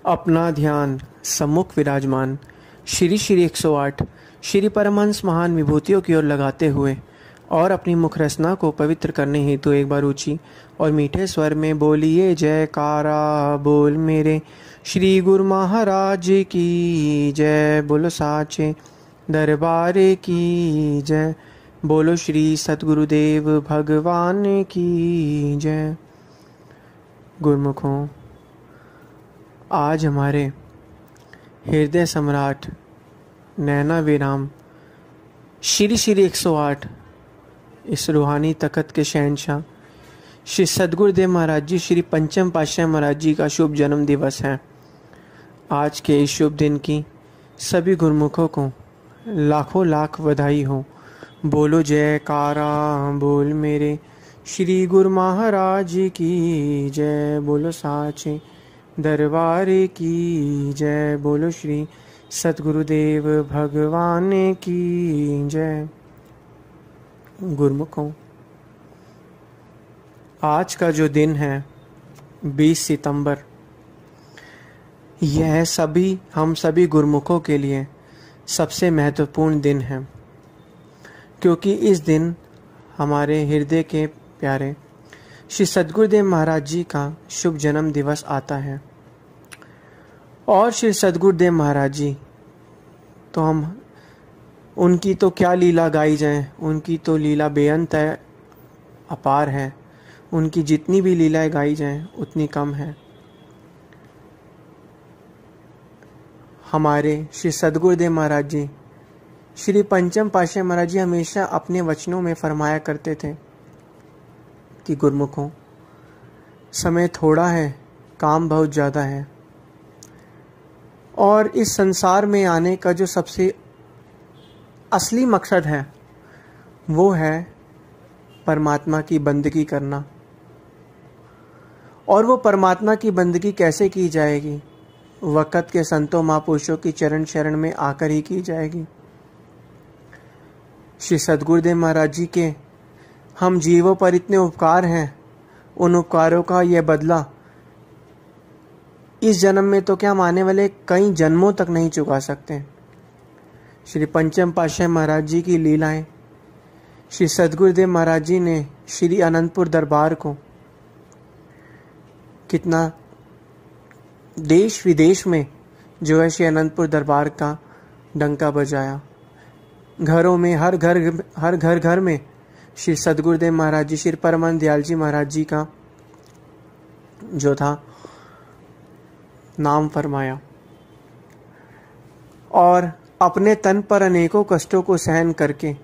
अपना ध्यान सम्मुख विराजमान श्री श्री 108 श्री परमहंस महान विभूतियों की ओर लगाते हुए और अपनी मुख रचना को पवित्र करने हेतु एक बार ऊंची और मीठे स्वर में बोलिए जयकारा बोल मेरे श्री गुरु महाराज की जय। बोलो साचे दरबार की जय। बोलो श्री सतगुरुदेव भगवान की जय। गुरुमुखों, आज हमारे हृदय सम्राट नैना विराम श्री श्री 108 इस रूहानी तखत के शहंशाह श्री सतगुरुदेव महाराज जी श्री पंचम पातशाह महाराज जी का शुभ जन्म दिवस है। आज के इस शुभ दिन की सभी गुरुमुखों को लाखों लाख बधाई हो। बोलो जयकारा बोल मेरे श्री गुरु महाराज की जय। बोलो साचे दरबार की जय। बोलो श्री सतगुरुदेव भगवान की जय। गुरुमुखों, आज का जो दिन है 20 सितंबर, यह हम सभी गुरुमुखों के लिए सबसे महत्वपूर्ण दिन है, क्योंकि इस दिन हमारे हृदय के प्यारे श्री सतगुरुदेव महाराज जी का शुभ जन्म दिवस आता है। और श्री सतगुरुदेव महाराज जी तो हम उनकी तो क्या लीला गाई जाए, उनकी तो लीला बेअंत है, अपार है। उनकी जितनी भी लीलाएं गाई जाएं उतनी कम है। हमारे श्री सतगुरुदेव महाराज जी श्री पंचम पातशाह महाराज जी हमेशा अपने वचनों में फरमाया करते थे कि गुरुमुखों, समय थोड़ा है, काम बहुत ज़्यादा है, और इस संसार में आने का जो सबसे असली मकसद है वो है परमात्मा की बंदगी करना। और वो परमात्मा की बंदगी कैसे की जाएगी? वक़्त के संतों महापुरुषों की चरण शरण में आकर ही की जाएगी। श्री सतगुरुदेव महाराज जी के हम जीवों पर इतने उपकार हैं, उन उपकारों का यह बदला इस जन्म में तो क्या हम आने वाले कई जन्मों तक नहीं चुका सकते। श्री पंचम पातशाह महाराज जी की लीलाएं, श्री सतगुरुदेव महाराज जी ने श्री अनंतपुर दरबार को कितना देश विदेश में जो है श्री अनंतपुर दरबार का डंका बजाया। घरों में हर घर में श्री सतगुरुदेव महाराज जी श्री परमानंद दयाल जी महाराज जी का जो था नाम फरमाया, और अपने तन पर अनेकों कष्टों को सहन करके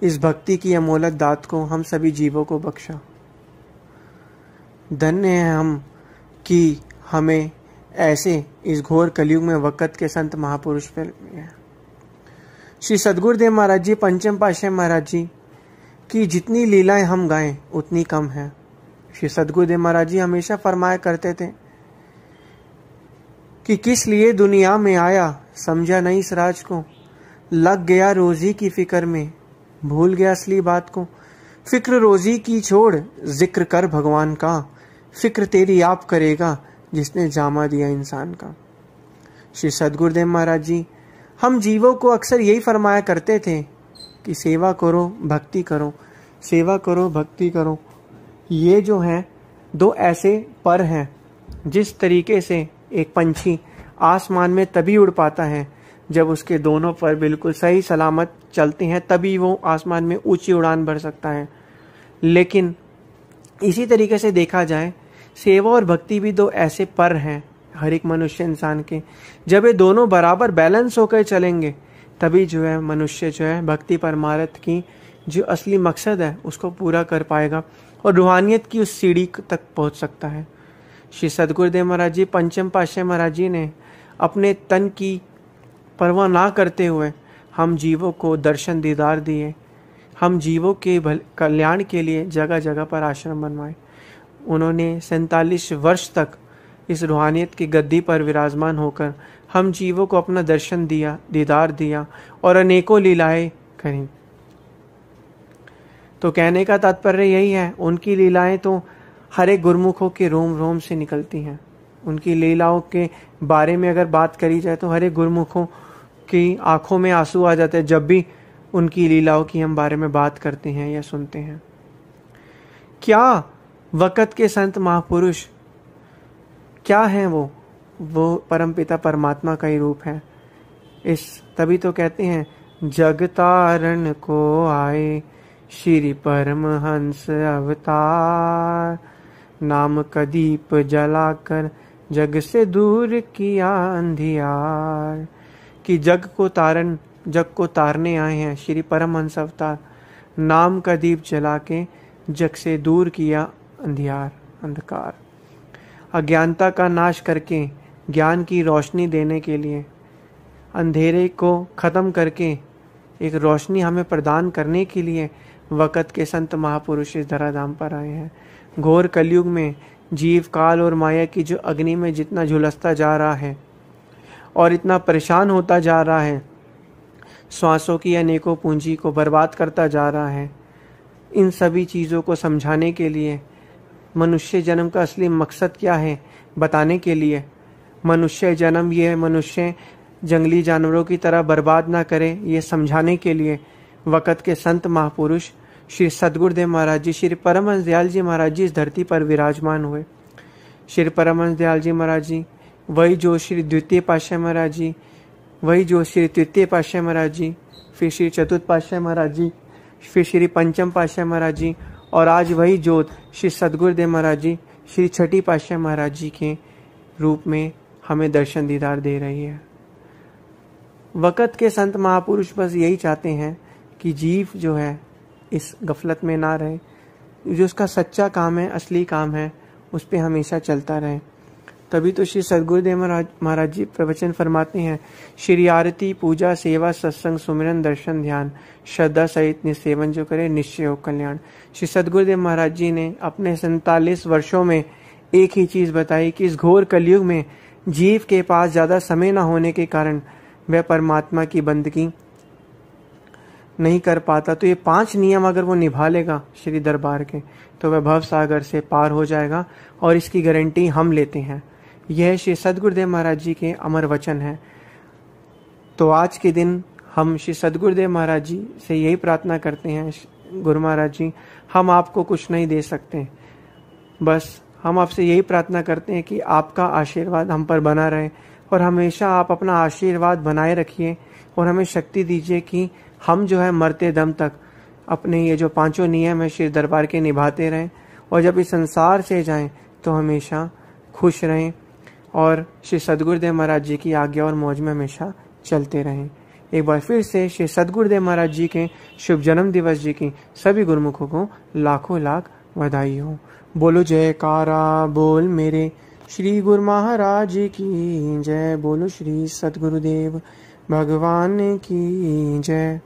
इस भक्ति की अमोलक दात को हम सभी जीवों को बख्शा। धन्य है हम कि हमें ऐसे इस घोर कलयुग में वक़्त के संत महापुरुष पे मिले। श्री सतगुरुदेव महाराज जी पंचम पातशाह महाराज जी की जितनी लीलाएं हम गाएं उतनी कम है। श्री सतगुरुदेव महाराज जी हमेशा फरमाया करते थे कि किस लिए दुनिया में आया, समझा नहीं इस राज को, लग गया रोजी की फिक्र में, भूल गया असली बात को। फिक्र रोजी की छोड़, जिक्र कर भगवान का, फिक्र तेरी आप करेगा जिसने जामा दिया इंसान का। श्री सतगुरुदेव महाराज जी हम जीवों को अक्सर यही फरमाया करते थे कि सेवा करो भक्ति करो, सेवा करो भक्ति करो। ये जो हैं दो ऐसे पर हैं, जिस तरीके से एक पंछी आसमान में तभी उड़ पाता है जब उसके दोनों पर बिल्कुल सही सलामत चलते हैं, तभी वो आसमान में ऊंची उड़ान भर सकता है। लेकिन इसी तरीके से देखा जाए, सेवा और भक्ति भी दो ऐसे पर हैं हर एक मनुष्य इंसान के। जब ये दोनों बराबर बैलेंस होकर चलेंगे तभी जो है मनुष्य जो है भक्ति परमार्थ की जो असली मकसद है उसको पूरा कर पाएगा और रूहानियत की उस सीढ़ी तक पहुंच सकता है। श्री सतगुरुदेव महाराज जी पंचम पातशाह महाराज जी ने अपने तन की परवाह ना करते हुए हम जीवों को दर्शन दीदार दिए। हम जीवों के कल्याण के लिए जगह जगह पर आश्रम बनवाए। उन्होंने 47 वर्ष तक इस रूहानियत की गद्दी पर विराजमान होकर हम जीवों को अपना दर्शन दिया, दीदार दिया और अनेकों लीलाएं करी। तो कहने का तात्पर्य यही है, उनकी लीलाएं तो हर एक गुरुमुखों के रोम रोम से निकलती हैं। उनकी लीलाओं के बारे में अगर बात करी जाए तो हर एक गुरुमुखों की आंखों में आंसू आ जाते हैं जब भी उनकी लीलाओं की हम बारे में बात करते हैं या सुनते हैं। क्या वक़्त के संत महापुरुष क्या हैं वो परमपिता परमात्मा का ही रूप है। तभी तो कहते हैं जग तारण को आए श्री परमहंस अवतार, नाम का दीप जलाकर जग से दूर किया अंधियार। कि जग को तारने आए हैं श्री परमहंस अवतार, नाम का दीप जला के जग से दूर किया अंधकार। अज्ञानता का नाश करके ज्ञान की रोशनी देने के लिए, अंधेरे को खत्म करके एक रोशनी हमें प्रदान करने के लिए वक़्त के संत महापुरुष इस धराधाम पर आए हैं। घोर कलयुग में जीव काल और माया की जो अग्नि में जितना झुलसता जा रहा है और इतना परेशान होता जा रहा है, श्वासों की अनेकों पूंजी को बर्बाद करता जा रहा है, इन सभी चीज़ों को समझाने के लिए, मनुष्य जन्म का असली मकसद क्या है बताने के लिए, मनुष्य जन्म ये मनुष्य जंगली जानवरों की तरह बर्बाद ना करे ये समझाने के लिए वक़्त के संत महापुरुष श्री सद्गुरुदेव महाराज जी, श्री परमहंस दयाल जी महाराज जी इस धरती पर विराजमान हुए। श्री परमहंस दयाल जी महाराज जी वही जो श्री द्वितीय पातशाह महाराज जी, वही जो श्री तृतीय पातशाह महाराज जी, फिर श्री चतुर्थ पातशाह महाराज जी, फिर श्री पंचम पातशाह महाराज जी, और आज वही जोत श्री सद्गुरुदेव महाराज जी श्री छठी पातशाह महाराज जी के रूप में हमें दर्शन दीदार दे रही है। वक़्त के संत महापुरुष बस यही चाहते हैं कि जीव जो है इस गफलत में ना रहे, जो उसका सच्चा काम है, असली काम है, उस पर हमेशा चलता रहे। तभी तो श्री सद्गुरुदेव महाराज जी प्रवचन फरमाते हैं, श्री आरती पूजा सेवा सत्संग सुमिरन दर्शन ध्यान श्रद्धा सहित निसेवन जो करे निश्चय हो कल्याण। श्री सद्गुरुदेव महाराज जी ने अपने 47 वर्षों में एक ही चीज़ बताई कि इस घोर कलयुग में जीव के पास ज़्यादा समय न होने के कारण वह परमात्मा की बंदगी नहीं कर पाता। तो ये 5 नियम अगर वो निभा लेगा श्री दरबार के तो वह भव सागर से पार हो जाएगा, और इसकी गारंटी हम लेते हैं। यह श्री सद्गुरुदेव महाराज जी के अमर वचन है। तो आज के दिन हम श्री सद्गुरुदेव महाराज जी से यही प्रार्थना करते हैं, गुरु महाराज जी हम आपको कुछ नहीं दे सकते, बस हम आपसे यही प्रार्थना करते हैं कि आपका आशीर्वाद हम पर बना रहे और हमेशा आप अपना आशीर्वाद बनाए रखिए और हमें शक्ति दीजिए कि हम जो है मरते दम तक अपने ये जो 5 नियम है श्री दरबार के निभाते रहें, और जब इस संसार से जाएं तो हमेशा खुश रहें और श्री सद्गुरुदेव महाराज जी की आज्ञा और मौज में हमेशा चलते रहें। एक बार फिर से श्री सद्गुरुदेव महाराज जी के शुभ जन्म दिवस जी की सभी गुरुमुखों को लाखों लाख बधाई हो। बोलो जयकारा बोल मेरे श्री गुरु महाराज की जय, बोलो श्री सद्गुरुदेव भगवान की जय।